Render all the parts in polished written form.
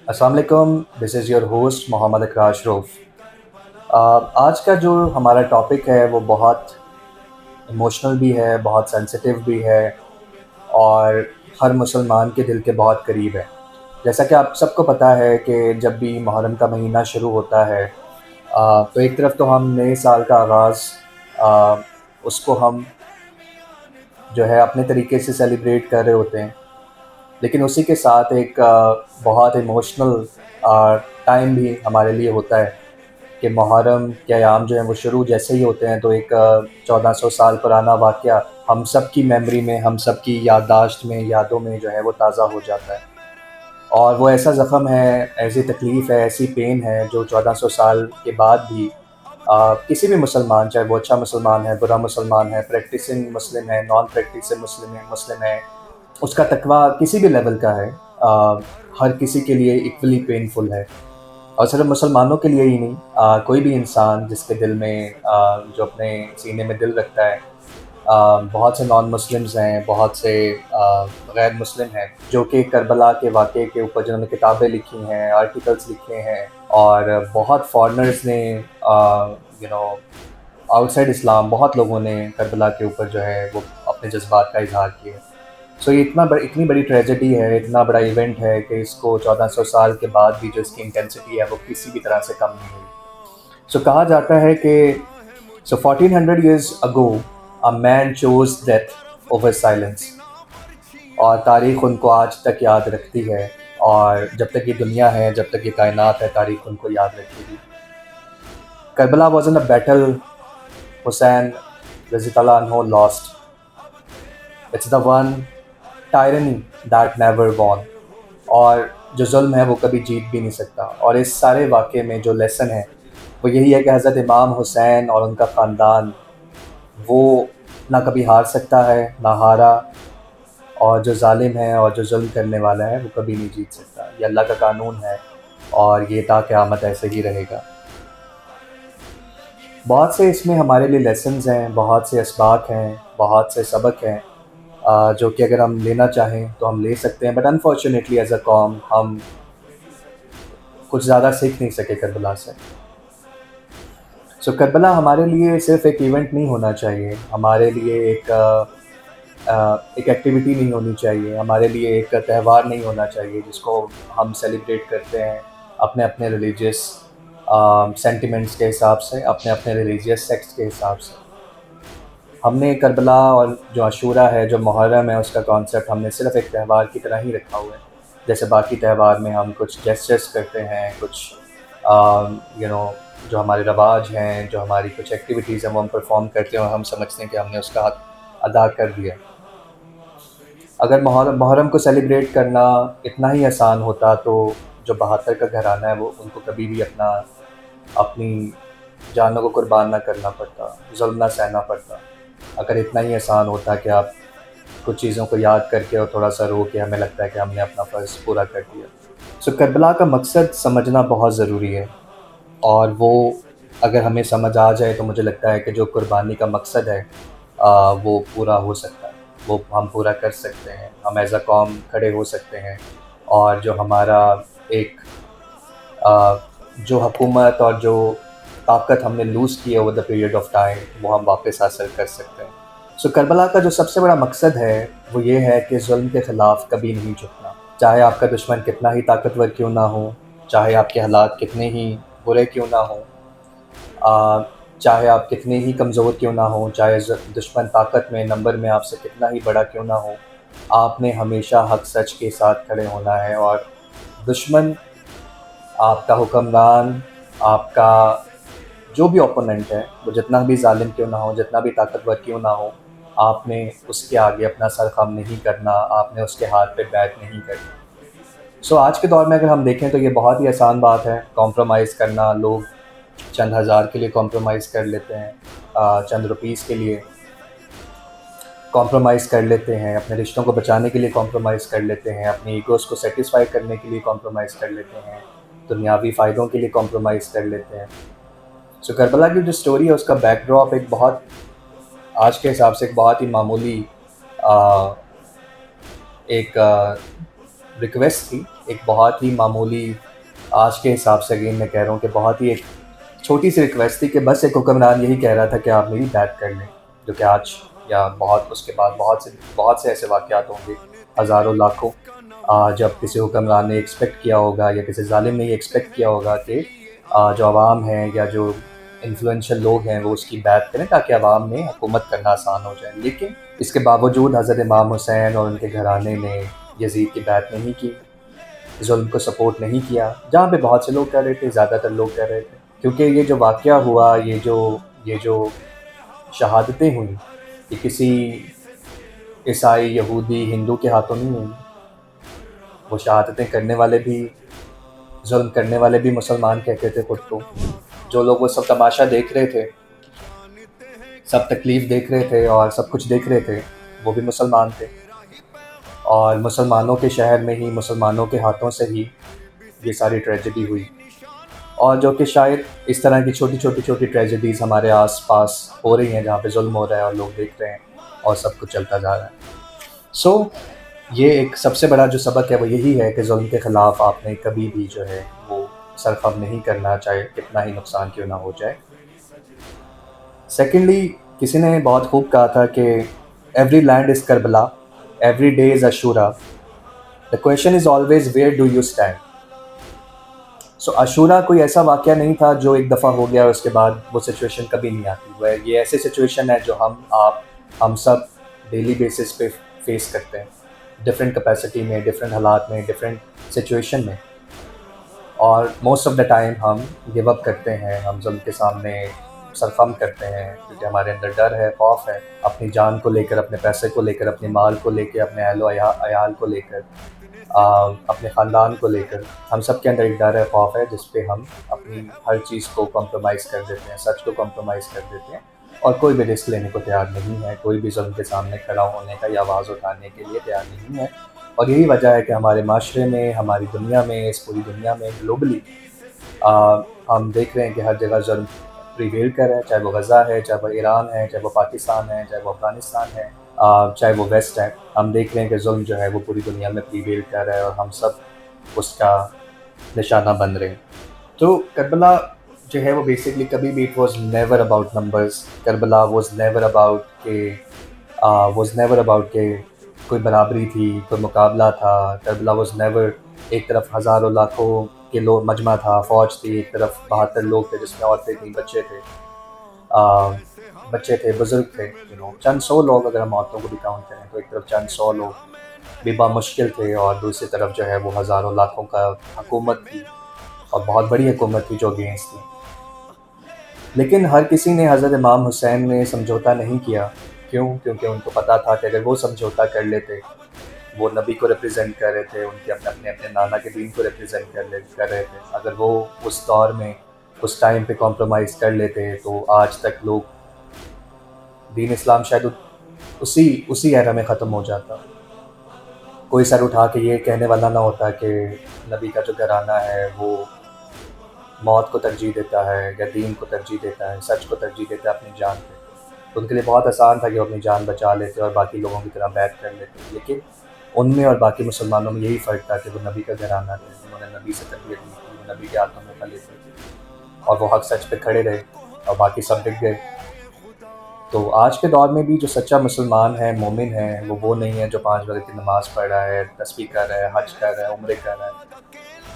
अस्सलाम वालेकुम, this is your host Mohammad Akrash Rauf. आज का जो हमारा टॉपिक है वो बहुत इमोशनल भी है, बहुत सेंसिटिव भी है और हर मुसलमान के दिल के बहुत करीब है। जैसा कि आप सबको पता है कि जब भी मुहर्रम का महीना शुरू होता है तो एक तरफ तो हम नए साल का आगाज़ उसको हम जो है अपने तरीके से सेलिब्रेट कर रहे होते हैं। लेकिन उसी के साथ एक बहुत इमोशनल टाइम भी हमारे लिए होता है कि मुहर्रम के अयाम जो हैं वो शुरू जैसे ही होते हैं तो एक 1400 साल पुराना वाक़या हम सब की मेमोरी में, हम सब की याददाश्त में, यादों में जो है वो ताज़ा हो जाता है। और वो ऐसा ज़ख़्म है, ऐसी तकलीफ़ है, ऐसी पेन है जो 1400 साल के बाद भी किसी भी मुसलमान, चाहे वो अच्छा मुसलमान है, बुरा मुसलमान है, प्रैक्टिसिंग मुस्लिम है, नॉन प्रैक्टिसिंग मुस्लिम है, उसका तकवा किसी भी लेवल का है, हर किसी के लिए इक्वली पेनफुल है। और सिर्फ मुसलमानों के लिए ही नहीं, कोई भी इंसान जिसके दिल में जो अपने सीने में दिल रखता है, बहुत से नॉन मुस्लिम्स हैं, बहुत से गैर मुस्लिम हैं जो कि करबला के वाक़े के ऊपर जिन्होंने किताबें लिखी हैं, आर्टिकल्स लिखे हैं और बहुत फ़ॉरेनर्स ने यू नो आउटसाइड इस्लाम बहुत लोगों ने करबला के ऊपर जो है वो अपने जज़्बात का इज़हार किया। सो ये इतनी बड़ी ट्रेजेडी है, इतना बड़ा इवेंट है कि इसको 1400 साल के बाद भी जो इसकी इंटेंसिटी है वो किसी भी तरह से कम नहीं हुई। सो कहा जाता है कि 1400 years ago a man chose death over silence, और तारीख़ उनको आज तक याद रखती है और जब तक ये दुनिया है, जब तक ये कायनात है, तारीख़ उनको याद रखेगी। Karbala wasn't a battle Hussain रज़ियल्लाहु अन्हु lost, it's the one tyranny that never won. और जो ज़ुल्म है वो कभी जीत भी नहीं सकता। और इस सारे वाक़े में जो लेसन है वो यही है कि हज़रत इमाम हुसैन और उनका ख़ानदान वो ना कभी हार सकता है, ना हारा, और जो ज़ालिम है और जो ज़ुल्म करने वाला है वो कभी नहीं जीत सकता। ये अल्लाह का कानून है और ये ता क़यामत ऐसे ही रहेगा। बहुत से इसमें हमारे लिए लेसन्स हैं, बहुत से असबाक हैं, बहुत से सबक हैं, जो कि अगर हम लेना चाहें तो हम ले सकते हैं, बट अनफॉर्चुनेटली एज़ अ कौम हम कुछ ज़्यादा सीख नहीं सके करबला से। सो करबला हमारे लिए सिर्फ़ एक इवेंट नहीं होना चाहिए, हमारे लिए एक एक्टिविटी नहीं होनी चाहिए, हमारे लिए एक त्यौहार नहीं होना चाहिए जिसको हम सेलिब्रेट करते हैं अपने-अपने रिलीजियस सेंटिमेंट्स के हिसाब से, अपने-अपने रिलीजियस सेक्ट्स के हिसाब से। हमने करबला और जो आशूरा है, जो मुहर्रम है, उसका कॉन्सेप्ट हमने सिर्फ़ एक त्यौहार की तरह ही रखा हुआ है। जैसे बाकी त्यौहार में हम कुछ जेस्चर्स करते हैं, कुछ जो हमारे रवाज हैं, जो हमारी कुछ एक्टिविटीज़ हैं वो हम परफ़ॉर्म करते हैं और हम समझते हैं कि हमने उसका हक़ अदा कर दिया। अगर मुहर्रम को सेलिब्रेट करना इतना ही आसान होता तो जो 72 का घराना है वो उनको कभी भी अपनी जानों को कुर्बान ना करना पड़ता, ज़ुल्म ना सहना पड़ता। अगर इतना ही आसान होता कि आप कुछ चीज़ों को याद करके और थोड़ा-सा रो के हमें लगता है कि हमने अपना फ़र्ज़ पूरा कर दिया। सो करबला का मकसद समझना बहुत ज़रूरी है, और वो अगर हमें समझ आ जाए तो मुझे लगता है कि जो कुर्बानी का मकसद है वो पूरा हो सकता है, वो हम पूरा कर सकते हैं, हम एज़ अ कौम खड़े हो सकते हैं, और जो हमारा एक जो हुकूमत और जो ताकत हमने लूज़ की है over the period of time वो हम वापस हासिल कर सकते हैं। सो करबला का जो सबसे बड़ा मकसद है वो ये है कि ज़ुल्म के ख़िलाफ़ कभी नहीं झुकना। चाहे आपका दुश्मन कितना ही ताकतवर क्यों ना हो, चाहे आपके हालात कितने ही बुरे क्यों ना हों, चाहे आप कितने ही कमज़ोर क्यों ना हों, चाहे दुश्मन ताकत में, नंबर में आपसे कितना ही बड़ा क्यों ना हो, आपने हमेशा हक़ सच के साथ खड़े होना है। और दुश्मन, आपका हुक्मरान, आपका जो भी ओपोनेंट है, वो जितना भी ज़ालिम क्यों ना हो, जितना भी ताकतवर क्यों ना हो, आपने उसके आगे अपना सर ख़म नहीं करना, आपने उसके हाथ पे बैठ नहीं करनी। सो आज के दौर में अगर हम देखें तो ये बहुत ही आसान बात है कॉम्प्रोमाइज़ करना। लोग चंद हज़ार के लिए कॉम्प्रोमाइज़ कर लेते हैं, चंद रुपीस के लिए कॉम्प्रोमाइज़ कर लेते हैं, अपने रिश्तों को बचाने के लिए कॉम्प्रोमाइज़ कर लेते हैं, अपने ईगोज़ को सैटिस्फ़ाई करने के लिए कॉम्प्रोमाइज़ कर लेते हैं, दुनियावी फ़ायदों के लिए कॉम्प्रोमाइज़ कर लेते हैं। सो करबला की जो स्टोरी है उसका बैकड्रॉप एक बहुत, आज के हिसाब से एक बहुत ही मामूली अ, एक रिक्वेस्ट थी, एक बहुत ही मामूली, आज के हिसाब से अगेन मैं कह रहा हूँ कि बहुत ही एक छोटी-सी रिक्वेस्ट थी कि बस एक हुक्मरान यही कह रहा था कि आप मेरी बैक कर लें, जो कि आज या बहुत उसके बाद बहुत से ऐसे वाक़यात होंगे, हज़ारों लाखों, जब किसी हुक्मरान ने एक्सपेक्ट किया होगा या किसी ज़ालिम ने ये एक्सपेक्ट किया होगा कि जो अवाम है या जो इन्फ्लुएंशियल लोग हैं वो उसकी बैक करें ताकि अवाम में हुकूमत करना आसान हो जाए। लेकिन इसके बावजूद हज़रत इमाम हुसैन और उनके घराने ने यज़ीद की बैक नहीं की, ज़ुल्म को सपोर्ट नहीं किया, जहाँ पे बहुत से लोग कर रहे थे, ज़्यादातर लोग कर रहे थे। क्योंकि ये जो वाक़या हुआ, ये जो शहादतें हुईं, ये किसी ईसाई, यहूदी, हिंदू के हाथों नहीं हुईं। वो शहादतें करने वाले भी, ज़ुल्म करने वाले भी मुसलमान कहते थे खुद को। जो लोग वो सब तमाशा देख रहे थे, सब तकलीफ़ देख रहे थे और सब कुछ देख रहे थे, वो भी मुसलमान थे। और मुसलमानों के शहर में ही, मुसलमानों के हाथों से ही ये सारी ट्रेजेडी हुई। और जो कि शायद इस तरह की छोटी ट्रेजेडीज़ हमारे आस-पास हो रही हैं, जहाँ पे ज़ुल्म हो रहा है और लोग देख रहे हैं और सब कुछ चलता जा रहा है। सो ये एक सबसे बड़ा जो सबक है वो यही है कि ज़ुल्म के ख़िलाफ़ आपने कभी भी जो है वो सर ख़म नहीं करना, चाहे कितना ही नुकसान क्यों ना हो जाए। सेकेंडली, किसी ने बहुत खूब कहा था कि every land is Karbala, every day is Ashura, the question is always where do you stand. So Ashura कोई ऐसा वाक़या नहीं था जो एक दफ़ा हो गया और उसके बाद वो सिचुएशन कभी नहीं आती। वह ये ऐसी सिचुएशन है जो हम सब डेली बेसिस पे फेस करते हैं, डिफरेंट कैपेसिटी में, डिफरेंट हालात में, डिफरेंट सिचुएशन में। और मोस्ट ऑफ़ द टाइम हम गिव अप करते हैं, हम ज़ुल्म के सामने सर ख़म करते हैं, क्योंकि हमारे अंदर डर है, खौफ है, अपनी जान को लेकर, अपने पैसे को लेकर, अपने माल को लेके, अपने अहलो-अयाल को लेकर, अपने ख़ानदान को लेकर। हम सब के अंदर एक डर है, खौफ है, जिस पे हम अपनी हर चीज़ को कॉम्प्रोमाइज़ कर देते हैं, सच को कॉम्प्रोमाइज़ कर देते हैं और कोई भी रिस्क लेने को तैयार नहीं है, कोई भी ज़ुल्म के सामने खड़ा होने का या आवाज़ उठाने के लिए तैयार नहीं है। और यही वजह है कि हमारे माशरे में, हमारी दुनिया में, इस पूरी दुनिया में ग्लोबली हम देख रहे हैं कि हर जगह ज़ुल्म प्रिवेल कर रहा है, चाहे वो गज़ा है, चाहे वो ईरान है, चाहे वो पाकिस्तान है, चाहे वो अफ़गानिस्तान है, चाहे वो वेस्ट है। हम देख रहे हैं कि ज़ुल्म जो है वो पूरी दुनिया में प्रिवेल कर रहा है और हम सब उसका निशाना बन रहे हैं। तो करबला जो है वो बेसिकली कभी भी, it was never about numbers, Karbala was never about के कोई बराबरी थी, कोई मुकाबला था। करबला वाज़ नेवर एक तरफ हज़ारों लाखों के लोग मजमा था, फ़ौज थी, एक तरफ 72 लोग थे जिसमें औरतें थीं, बच्चे थे, बुज़ुर्ग थे, चंद सौ लोग, अगर हम औरतों को भी काउंट करें तो एक तरफ चंद सौ लोग भी बामुश्किल थे और दूसरी तरफ जो है वो हज़ारों लाखों का हुकूमत थी और बहुत बड़ी हुकूमत थी जो अगेंस्ट थी। लेकिन हर किसी ने, हज़रत इमाम हुसैन ने समझौता नहीं किया। क्यों? क्योंकि उनको पता था कि अगर वो समझौता कर लेते, वो नबी को रिप्रेज़ेंट कर रहे थे, उनके अपने नाना के दीन को रिप्रेज़ेंट कर रहे थे। अगर वो उस दौर में, उस टाइम पे कॉम्प्रोमाइज़ कर लेते तो आज तक लोग, दीन इस्लाम शायद उसी एरा में ख़त्म हो जाता। कोई सर उठा के ये कहने वाला ना होता कि नबी का जो घराना है वो मौत को तरजीह देता है या दीन को तरजीह देता है, सच को तरजीह देता है अपनी जान पे। तो उनके लिए बहुत आसान था कि वो अपनी जान बचा लेते और बाकी लोगों की तरह बैठ कर लेते। लेकिन उनमें और बाकी मुसलमानों में यही फ़र्क था कि वो नबी का घराना थे, उन्होंने नबी से तरबियत ली थी, वो नबी के हाथों में पले थे और वो हक़ सच पे खड़े रहे और बाकी सब डिग गए। तो आज के दौर में भी जो सच्चा मुसलमान है, मोमिन है, वो नहीं है जो 5 वक़्त की नमाज़ पढ़ रहा है, तस्बीह कर रहा है, हज कर रहा है, उम्रे कर रहा है।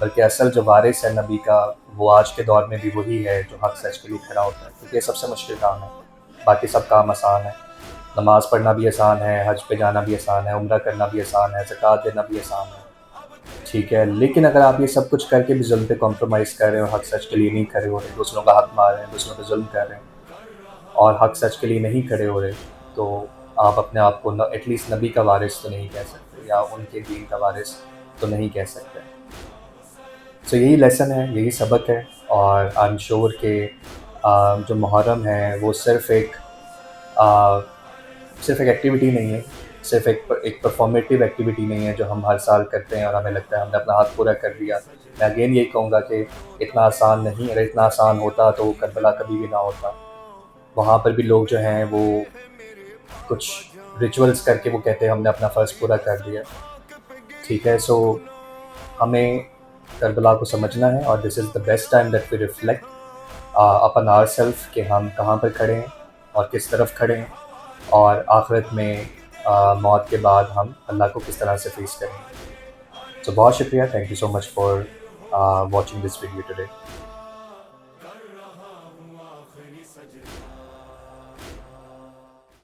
बल्कि असल जो वारिस है नबी का, वो आज के दौर में भी वही है जो हक़ सच के लिए खड़ा होता है, क्योंकि ये सबसे मुश्किल काम है। बाकी सब काम आसान है, नमाज़ पढ़ना भी आसान है, हज पे जाना भी आसान है, उम्रा करना भी आसान है, ज़कात देना भी आसान है, ठीक है। लेकिन अगर आप ये सब कुछ करके भी ज़ुल्म पे कॉम्प्रोमाइज़ कर रहे हो, हक़ सच के लिए नहीं खड़े हो रहे, दूसरों का हक़ मार रहे हैं, दूसरों पे ज़ुल्म कर रहे हैं और हक़ सच के लिए नहीं खड़े हो रहे, तो आप अपने आप को एटलीस्ट नबी का वारिस तो नहीं कह सकते या उनके दीन का वारिस तो नहीं कह सकते। सो यही लेसन है, यही सबक है। और आई एम श्योर कि जो मुहर्रम है वो सिर्फ़ एक एक्टिविटी नहीं है, सिर्फ़ एक परफॉर्मेटिव एक्टिविटी नहीं है जो हम हर साल करते हैं और हमें लगता है हमने अपना हक़ पूरा कर दिया। मैं अगेन यही कहूँगा कि इतना आसान नहीं, अगर इतना आसान होता तो करबला कभी भी ना होता। वहाँ पर भी लोग जो हैं वो कुछ रिचुअल्स करके वो कहते हैं हमने अपना फ़र्ज़ पूरा कर दिया। ठीक है, सो हमें करबला को समझना है और this is the best time that we reflect upon ourselves कि हम कहाँ पर खड़े हैं और किस तरफ खड़े हैं, और आखिरत में मौत के बाद हम अल्लाह को किस तरह से फेस करेंगे। तो बहुत शुक्रिया, thank you so much for watching this video today.